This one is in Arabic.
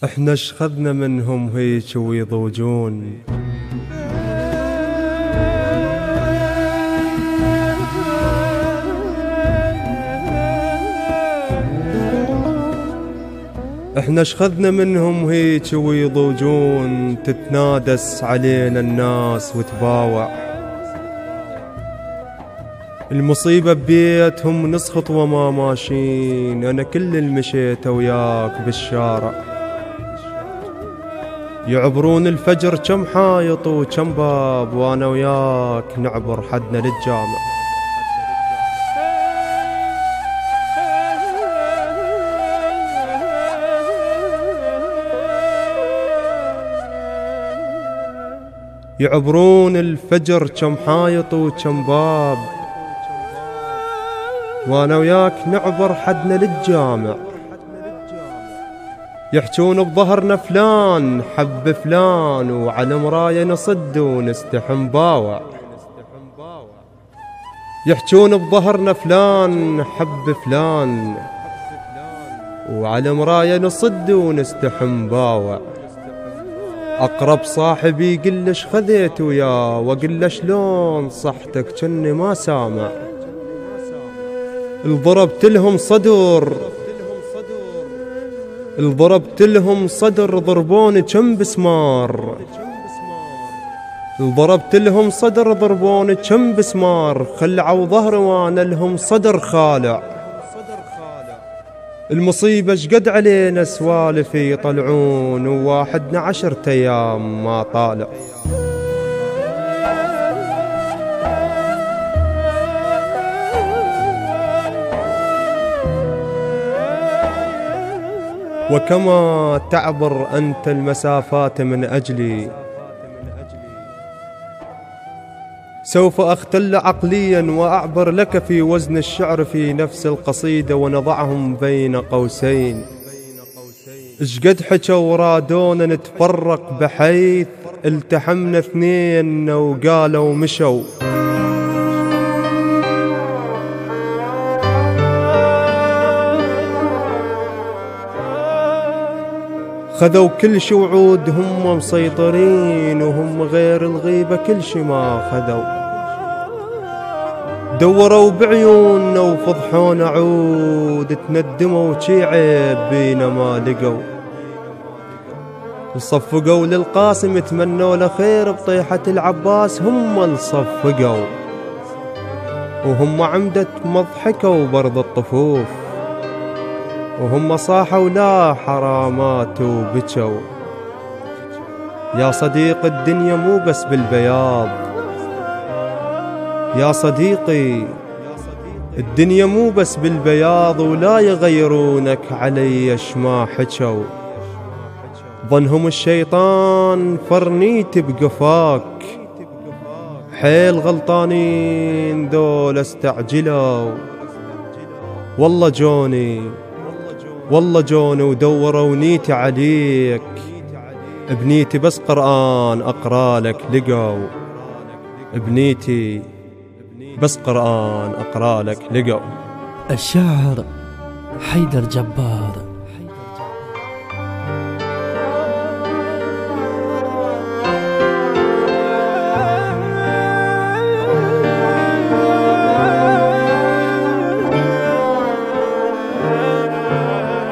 احنا اشخذنا منهم هيك ويضوجون. احنا اشخذنا منهم هيك ويضوجون، تتنادس علينا الناس وتباوع. المصيبة ببيتهم نسخط وما ماشين، انا كل المشيت وياك بالشارع. يعبرون الفجر كم حايط وكم باب، وانا وياك نعبر حدنا للجامع. يعبرون الفجر كم حايط وكم باب، وانا وياك نعبر حدنا للجامع. يحجون بظهرنا فلان حب فلان، وعلى مراية نصد ونستحم باوع. يحجون بظهرنا فلان حب فلان، وعلى مراية نصد ونستحم باوع. أقرب صاحبي قلش خذيت وياه، وقل شلون صحتك جني ما سامع. الضربت لهم صدر الضربت لهم صدر، ضربوني كم بسمار. الضربت لهم صدر ضربوني كم بسمار، خلعوا ظهري وانا لهم صدر خالع. المصيبة شقد علينا سوالف يطلعون، وواحدنا 10 أيام ما طالع. وكما تعبر أنت المسافات من أجلي، سوف أختل عقليا وأعبر لك في وزن الشعر في نفس القصيدة، ونضعهم بين قوسين. اشقد حكوا ورادونا نتفرق، بحيث التحمنا 2 وقالوا مشوا. خذوا كل شي وعود هم مسيطرين، وهم غير الغيبة كل شي ما خذوا. دوروا بعيوننا وفضحونا عود، تندموا شي عيب بينا ما لقوا. صفقوا للقاسم تمنوا له خير، بطيحة العباس هم الصفقوا. وهم عمدة مضحكوا برض الطفوف، وهم صاحوا لا حرامات وبكوا. يا صديق الدنيا مو بس بالبياض، يا صديقي الدنيا مو بس بالبياض، ولا يغيرونك علي ما حكوا. ظنهم الشيطان فرنيت بقفاك، حيل غلطانين ذول استعجلوا. والله جوني ودوروا نيتي عليك، بنيتي بس قرآن أقرأ لك لقوا. بنيتي بس قرآن أقرأ لك لقوا. الشاعر حيدر جبار.